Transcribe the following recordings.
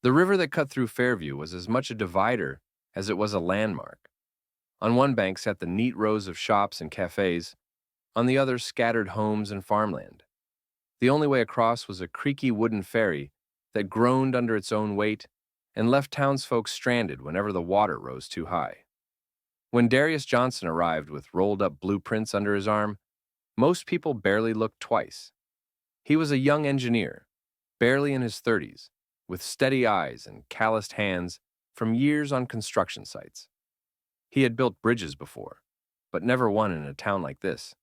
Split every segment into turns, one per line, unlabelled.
The river that cut through Fairview was as much a divider as it was a landmark. On one bank sat the neat rows of shops and cafes, on the other scattered homes and farmland. The only way across was a creaky wooden ferry that groaned under its own weight and left townsfolk stranded whenever the water rose too high. When Darius Johnson arrived with rolled-up blueprints under his arm, most people barely looked twice. He was a young engineer, barely in his 30s, with steady eyes and calloused hands from years on construction sites. He had built bridges before, but never one in a town like this,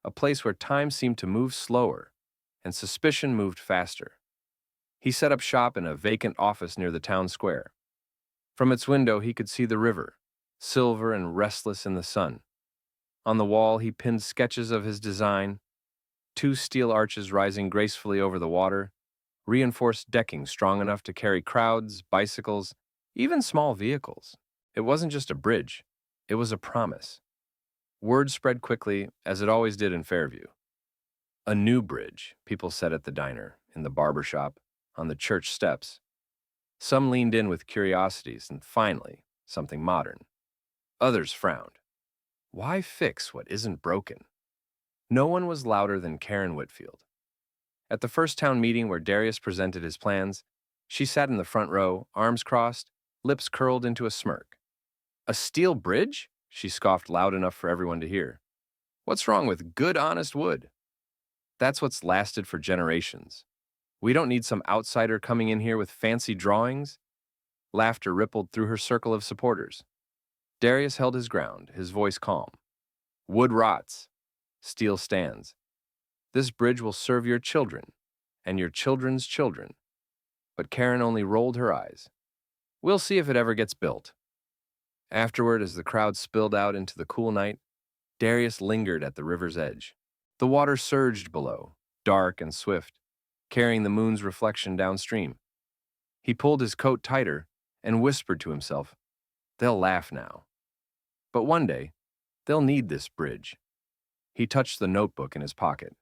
a place where time seemed to move slower and suspicion moved faster. He set up shop in a vacant office near the town square. From its window, he could see the river, silver and restless in the sun. On the wall, he pinned sketches of his design, two steel arches rising gracefully over the water, reinforced decking strong enough to carry crowds, bicycles, even small vehicles. It wasn't just a bridge, it was a promise. Word spread quickly, as it always did in Fairview. A new bridge, people said at the diner, in the barber shop, on the church steps. Some leaned in with curiosities, and finally, something modern. Others frowned. Why fix what isn't broken? No one was louder than Karen Whitfield. At the first town meeting where Darius presented his plans, she sat in the front row, arms crossed, lips curled into a smirk. A steel bridge? She scoffed loud enough for everyone to hear. What's wrong with good, honest wood? That's what's lasted for generations. We don't need some outsider coming in here with fancy drawings. Laughter rippled through her circle of supporters. Darius held his ground, his voice calm. Wood rots. Steel stands. This bridge will serve your children, and your children's children. But Karen only rolled her eyes. We'll see if it ever gets built. Afterward, as the crowd spilled out into the cool night, Darius lingered at the river's edge. The water surged below, dark and swift, carrying the moon's reflection downstream. He pulled his coat tighter and whispered to himself, they'll laugh now. But one day, they'll need this bridge. He touched the notebook in his pocket,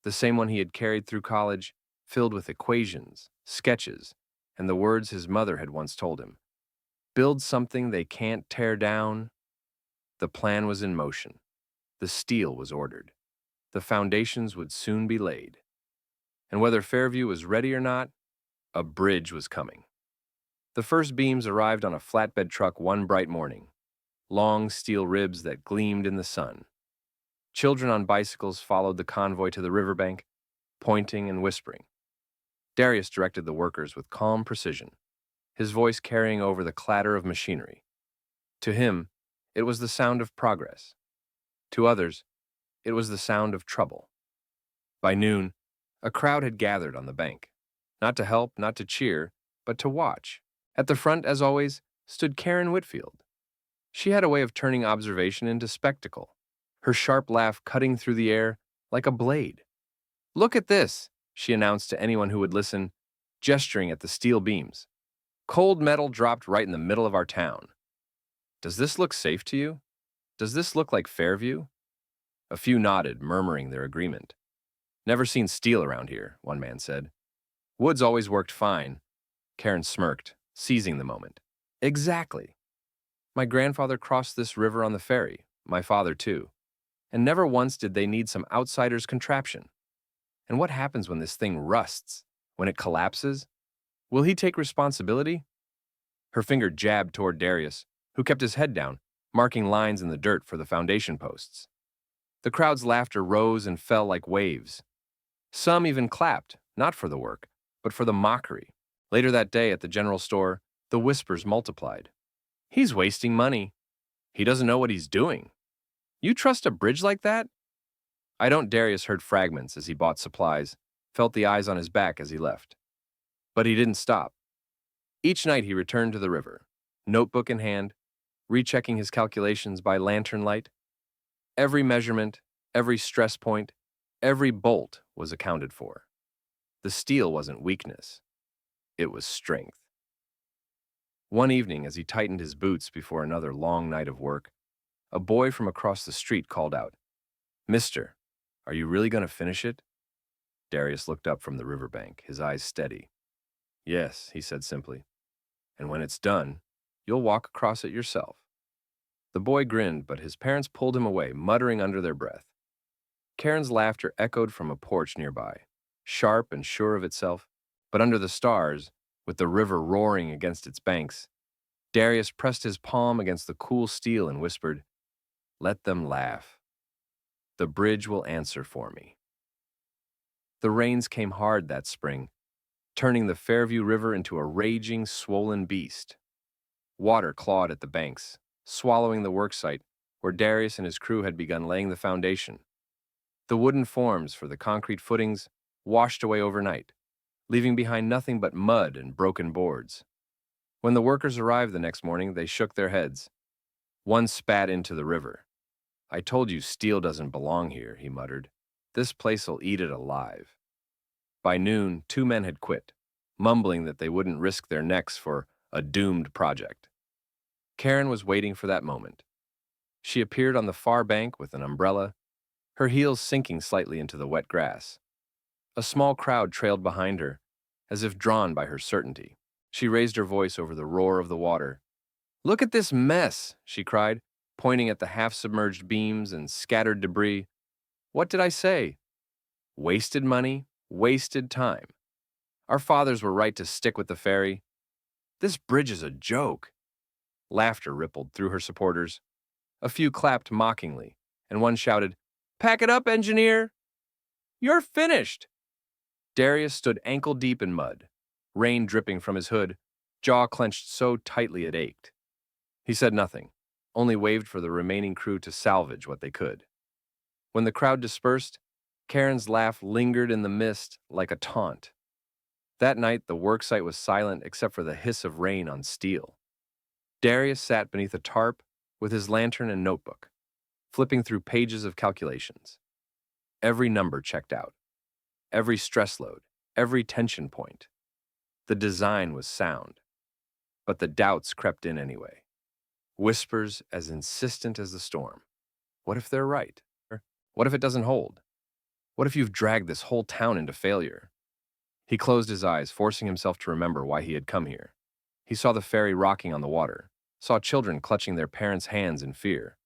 the same one he had carried through college, filled with equations, sketches, and the words his mother had once told him. Build something they can't tear down. The plan was in motion. The steel was ordered. The foundations would soon be laid. And whether Fairview was ready or not, a bridge was coming. The first beams arrived on a flatbed truck one bright morning, long steel ribs that gleamed in the sun. Children on bicycles followed the convoy to the riverbank, pointing and whispering. Darius directed the workers with calm precision, his voice carrying over the clatter of machinery. To him, it was the sound of progress. To others, it was the sound of trouble. By noon, a crowd had gathered on the bank, not to help, not to cheer, but to watch. At the front, as always, stood Karen Whitfield. She had a way of turning observation into spectacle, her sharp laugh cutting through the air like a blade. Look at this, she announced to anyone who would listen, gesturing at the steel beams. Cold metal dropped right in the middle of our town. Does this look safe to you? Does this look like Fairview? A few nodded, murmuring their agreement. Never seen steel around here, one man said. Wood's always worked fine. Karen smirked, seizing the moment. Exactly. My grandfather crossed this river on the ferry, my father too, and never once did they need some outsider's contraption. And what happens when this thing rusts, when it collapses? Will he take responsibility? Her finger jabbed toward Darius, who kept his head down, marking lines in the dirt for the foundation posts. The crowd's laughter rose and fell like waves. Some even clapped, not for the work, but for the mockery. Later that day at the general store, the whispers multiplied. He's wasting money. He doesn't know what he's doing. You trust a bridge like that? I don't. Darius heard fragments as he bought supplies, felt the eyes on his back as he left. But he didn't stop. Each night he returned to the river, notebook in hand, rechecking his calculations by lantern light. Every measurement, every stress point, every bolt was accounted for. The steel wasn't weakness. It was strength. One evening, as he tightened his boots before another long night of work, a boy from across the street called out, Mister, are you really going to finish it? Darius looked up from the riverbank, his eyes steady. Yes, he said simply. And when it's done, you'll walk across it yourself. The boy grinned, but his parents pulled him away, muttering under their breath. Karen's laughter echoed from a porch nearby, sharp and sure of itself, but under the stars, with the river roaring against its banks, Darius pressed his palm against the cool steel and whispered, "Let them laugh. The bridge will answer for me." The rains came hard that spring, turning the Fairview River into a raging, swollen beast. Water clawed at the banks, swallowing the worksite where Darius and his crew had begun laying the foundation. The wooden forms for the concrete footings washed away overnight, leaving behind nothing but mud and broken boards. When the workers arrived the next morning, they shook their heads. One spat into the river. "I told you steel doesn't belong here," he muttered. "This place'll eat it alive." By noon, 2 men had quit, mumbling that they wouldn't risk their necks for a doomed project. Karen was waiting for that moment. She appeared on the far bank with an umbrella, her heels sinking slightly into the wet grass. A small crowd trailed behind her, as if drawn by her certainty. She raised her voice over the roar of the water. "Look at this mess," she cried, pointing at the half-submerged beams and scattered debris. "What did I say? Wasted money, wasted time. Our fathers were right to stick with the ferry. This bridge is a joke." Laughter rippled through her supporters. A few clapped mockingly, and one shouted, "Pack it up, engineer! You're finished!" Darius stood ankle-deep in mud, rain dripping from his hood, jaw clenched so tightly it ached. He said nothing, only waved for the remaining crew to salvage what they could. When the crowd dispersed, Karen's laugh lingered in the mist like a taunt. That night, the worksite was silent except for the hiss of rain on steel. Darius sat beneath a tarp with his lantern and notebook, flipping through pages of calculations. Every number checked out, every stress load, every tension point. The design was sound, but the doubts crept in anyway. Whispers as insistent as the storm. What if they're right? What if it doesn't hold? What if you've dragged this whole town into failure? He closed his eyes, forcing himself to remember why he had come here. He saw the ferry rocking on the water, saw children clutching their parents' hands in fear,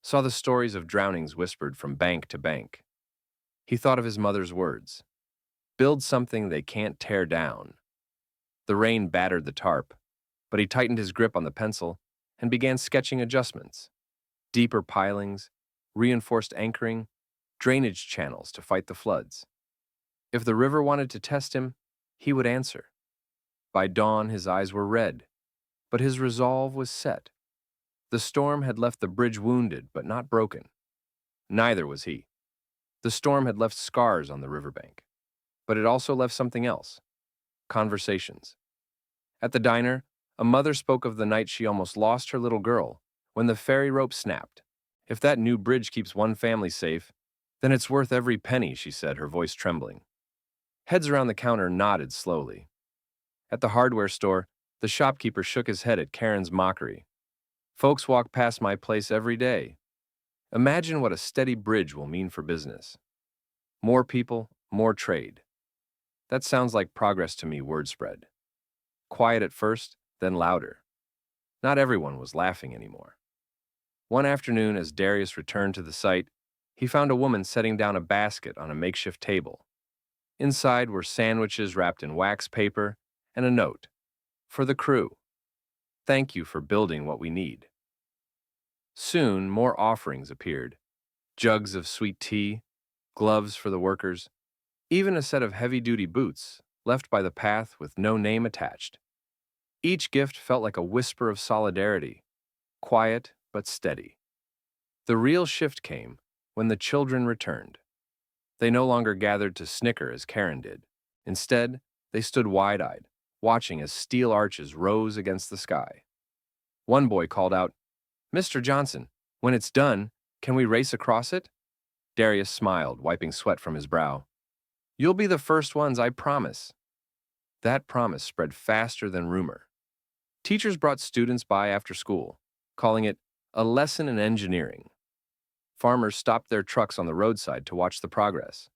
saw the stories of drownings whispered from bank to bank. He thought of his mother's words, "Build something they can't tear down." The rain battered the tarp, but he tightened his grip on the pencil and began sketching adjustments. Deeper pilings, reinforced anchoring, drainage channels to fight the floods. If the river wanted to test him, he would answer. By dawn, his eyes were red, but his resolve was set. The storm had left the bridge wounded but not broken. Neither was he. The storm had left scars on the riverbank, but it also left something else: conversations. At the diner, a mother spoke of the night she almost lost her little girl when the ferry rope snapped. "If that new bridge keeps one family safe, then it's worth every penny," she said, her voice trembling. Heads around the counter nodded slowly. At the hardware store, the shopkeeper shook his head at Karen's mockery. "Folks walk past my place every day. Imagine what a steady bridge will mean for business. More people, more trade." That sounds like progress to me, word spread. Quiet at first, then louder. Not everyone was laughing anymore. One afternoon, as Darius returned to the site, he found a woman setting down a basket on a makeshift table. Inside were sandwiches wrapped in wax paper and a note. "For the crew. Thank you for building what we need." Soon, more offerings appeared. Jugs of sweet tea, gloves for the workers, even a set of heavy-duty boots left by the path with no name attached. Each gift felt like a whisper of solidarity, quiet but steady. The real shift came when the children returned. They no longer gathered to snicker as Karen did. Instead, they stood wide-eyed, watching as steel arches rose against the sky. One boy called out, "Mr. Johnson, when it's done, can we race across it?" Darius smiled, wiping sweat from his brow. "You'll be the first ones, I promise." That promise spread faster than rumor. Teachers brought students by after school, calling it a lesson in engineering. Farmers stopped their trucks on the roadside to watch the progress.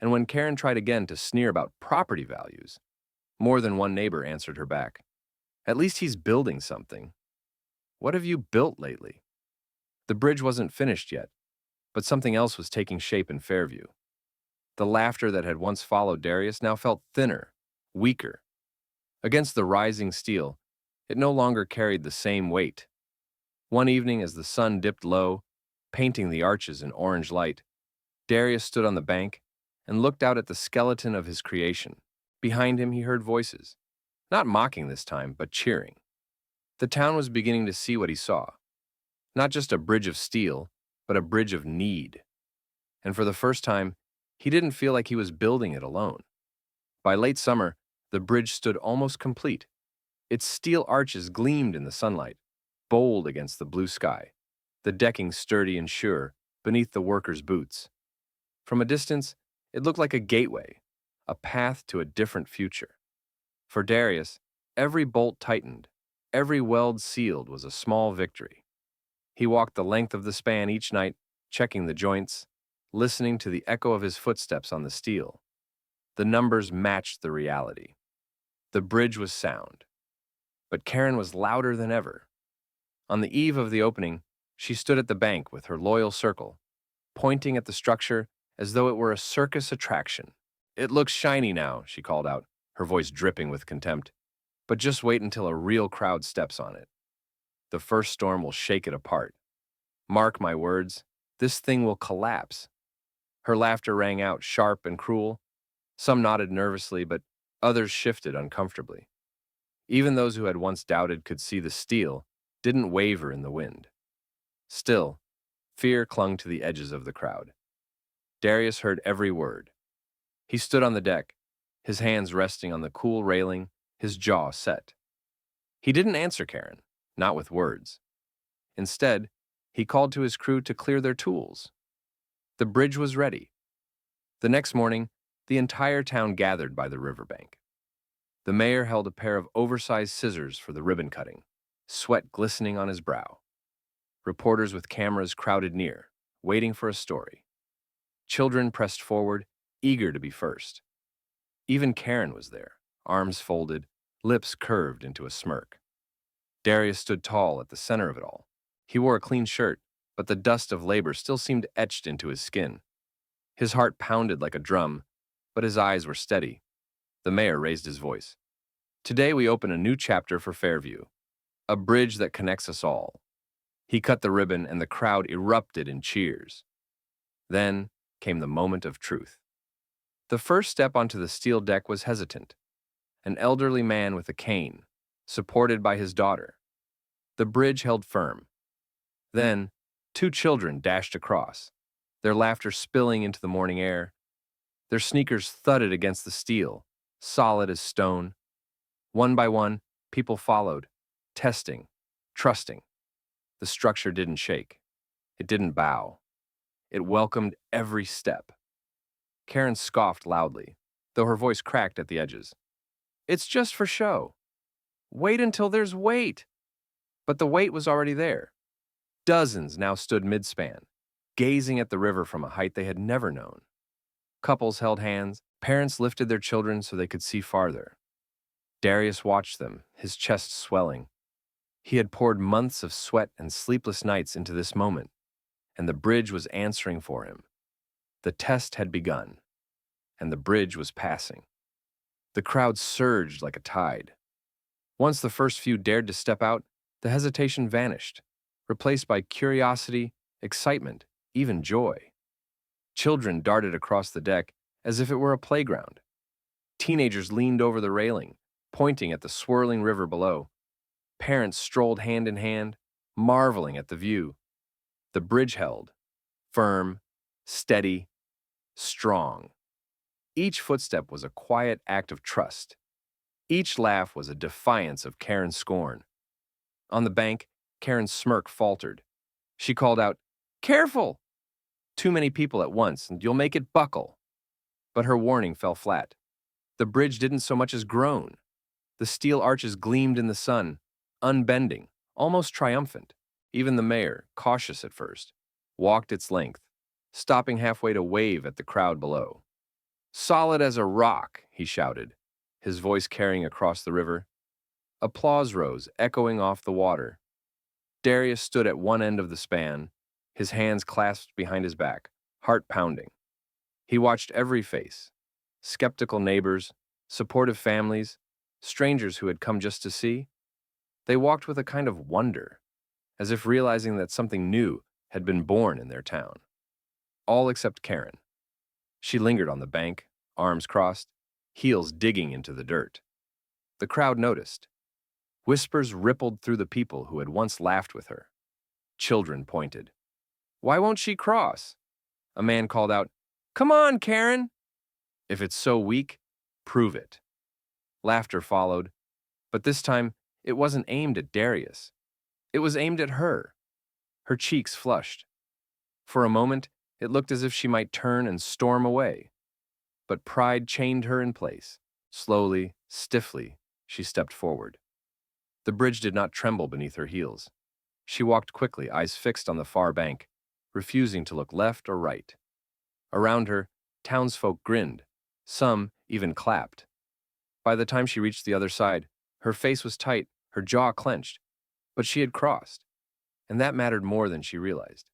And when Karen tried again to sneer about property values, More than one neighbor answered her back. At least he's building something. What have you built lately? The bridge wasn't finished yet, but something else was taking shape in Fairview. The laughter that had once followed Darius now felt thinner, weaker. Against the rising steel, it no longer carried the same weight. One evening, as the sun dipped low, painting the arches in orange light, Darius stood on the bank and looked out at the skeleton of his creation. Behind him, he heard voices, not mocking this time, but cheering. The town was beginning to see what he saw. Not just a bridge of steel, but a bridge of need. And for the first time, he didn't feel like he was building it alone. By late summer, the bridge stood almost complete. Its steel arches gleamed in the sunlight, bold against the blue sky, the decking sturdy and sure beneath the workers' boots. From a distance, it looked like a gateway, a path to a different future. For Darius, every bolt tightened, every weld sealed was a small victory. He walked the length of the span each night, checking the joints, listening to the echo of his footsteps on the steel. The numbers matched the reality. The bridge was sound. But Karen was louder than ever. On the eve of the opening, she stood at the bank with her loyal circle, pointing at the structure as though it were a circus attraction. "It looks shiny now," she called out, her voice dripping with contempt. "But just wait until a real crowd steps on it. The first storm will shake it apart. Mark my words, this thing will collapse." Her laughter rang out, sharp and cruel. Some nodded nervously, but others shifted uncomfortably. Even those who had once doubted could see the steel didn't waver in the wind. Still, fear clung to the edges of the crowd. Darius heard every word. He stood on the deck, his hands resting on the cool railing, his jaw set. He didn't answer Karen, not with words. Instead, he called to his crew to clear their tools. The bridge was ready. The next morning, the entire town gathered by the riverbank. The mayor held a pair of oversized scissors for the ribbon cutting, sweat glistening on his brow. Reporters with cameras crowded near, waiting for a story. Children pressed forward, eager to be first. Even Karen was there, arms folded, lips curved into a smirk. Darius stood tall at the center of it all. He wore a clean shirt, but the dust of labor still seemed etched into his skin. His heart pounded like a drum, but his eyes were steady. The mayor raised his voice. "Today we open a new chapter for Fairview, a bridge that connects us all." He cut the ribbon and the crowd erupted in cheers. Then came the moment of truth. The first step onto the steel deck was hesitant. An elderly man with a cane, supported by his daughter. The bridge held firm. Then, two children dashed across, their laughter spilling into the morning air. Their sneakers thudded against the steel, solid as stone. One by one, people followed, testing, trusting. The structure didn't shake. It didn't bow. It welcomed every step. Karen scoffed loudly, though her voice cracked at the edges. "It's just for show. Wait until there's weight." But the weight was already there. Dozens now stood mid-span, gazing at the river from a height they had never known. Couples held hands, parents lifted their children so they could see farther. Darius watched them, his chest swelling. He had poured months of sweat and sleepless nights into this moment, and the bridge was answering for him. The test had begun, and the bridge was passing. The crowd surged like a tide. Once the first few dared to step out, the hesitation vanished, replaced by curiosity, excitement, even joy. Children darted across the deck as if it were a playground. Teenagers leaned over the railing, pointing at the swirling river below. Parents strolled hand in hand, marveling at the view. The bridge held, firm, steady, strong. Each footstep was a quiet act of trust. Each laugh was a defiance of Karen's scorn. On the bank, Karen's smirk faltered. She called out, "Careful! Too many people at once, and you'll make it buckle." But her warning fell flat. The bridge didn't so much as groan. The steel arches gleamed in the sun, unbending, almost triumphant. Even the mayor, cautious at first, walked its length, stopping halfway to wave at the crowd below. "Solid as a rock," he shouted. his voice carrying across the river. Applause rose, echoing off the water. Darius stood at one end of the span, his hands clasped behind his back, heart pounding. He watched every face: skeptical neighbors, supportive families, strangers who had come just to see. They walked with a kind of wonder, as if realizing that something new had been born in their town. All except Karen. She lingered on the bank, arms crossed, heels digging into the dirt. The crowd noticed. Whispers rippled through the people who had once laughed with her. Children pointed. "Why won't she cross?" A man called out, "Come on, Karen!" "If it's so weak, prove it." Laughter followed, but this time it wasn't aimed at Darius. It was aimed at her. Her cheeks flushed. For a moment, it looked as if she might turn and storm away. But pride chained her in place. Slowly, stiffly, she stepped forward. The bridge did not tremble beneath her heels. She walked quickly, eyes fixed on the far bank, refusing to look left or right. Around her, townsfolk grinned. Some even clapped. By the time she reached the other side, her face was tight, her jaw clenched. But she had crossed, and that mattered more than she realized.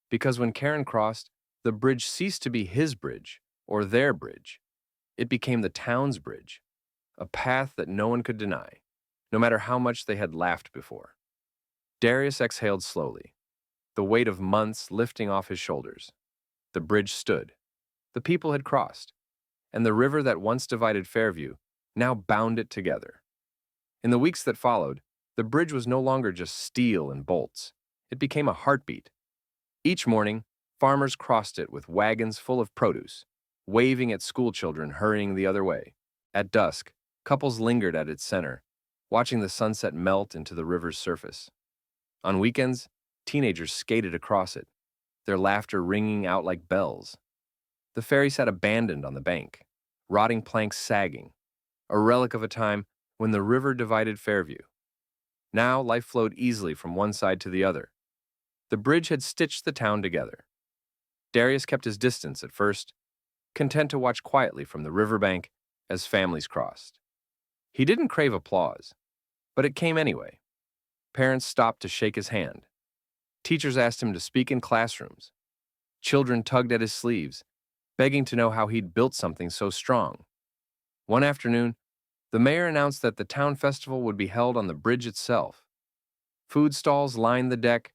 Because when Karen crossed, the bridge ceased to be his bridge, or their bridge. It became the town's bridge, a path that no one could deny, no matter how much they had laughed before. Darius exhaled slowly, the weight of months lifting off his shoulders. The bridge stood. The people had crossed, and the river that once divided Fairview now bound it together. In the weeks that followed, the bridge was no longer just steel and bolts. It became a heartbeat. Each morning, farmers crossed it with wagons full of produce, waving at schoolchildren hurrying the other way. At dusk, couples lingered at its center, watching the sunset melt into the river's surface. On weekends, teenagers skated across it, their laughter ringing out like bells. The ferry sat abandoned on the bank, rotting planks sagging, a relic of a time when the river divided Fairview. Now life flowed easily from one side to the other. The bridge had stitched the town together. Darius kept his distance at first, content to watch quietly from the riverbank as families crossed. He didn't crave applause, but it came anyway. Parents stopped to shake his hand. Teachers asked him to speak in classrooms. Children tugged at his sleeves, begging to know how he'd built something so strong. One afternoon, the mayor announced that the town festival would be held on the bridge itself. Food stalls lined the deck,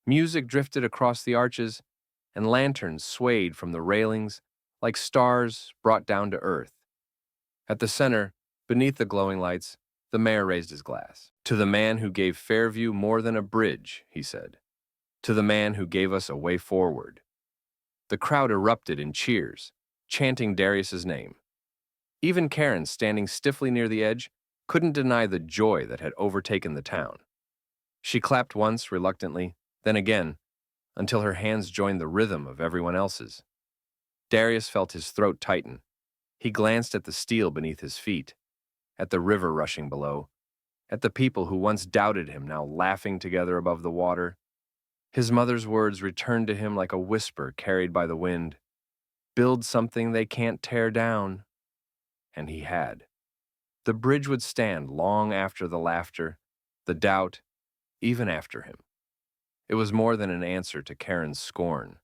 music drifted across the arches, and lanterns swayed from the railings like stars brought down to earth. At the center, beneath the glowing lights, the mayor raised his glass. "To the man who gave Fairview more than a bridge," he said. "To the man who gave us a way forward." The crowd erupted in cheers, chanting Darius's name. Even Karen, standing stiffly near the edge, couldn't deny the joy that had overtaken the town. She clapped once, reluctantly, then again, until her hands joined the rhythm of everyone else's. Darius felt his throat tighten. He glanced at the steel beneath his feet, at the river rushing below, at the people who once doubted him now laughing together above the water. His mother's words returned to him like a whisper carried by the wind. "Build something they can't tear down." And he had. The bridge would stand long after the laughter, the doubt, even after him. It was more than an answer to Karen's scorn.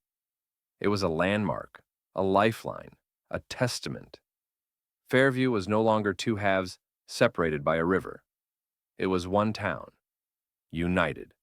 It was a landmark, a lifeline, a testament. Fairview was no longer two halves separated by a river. It was one town, united.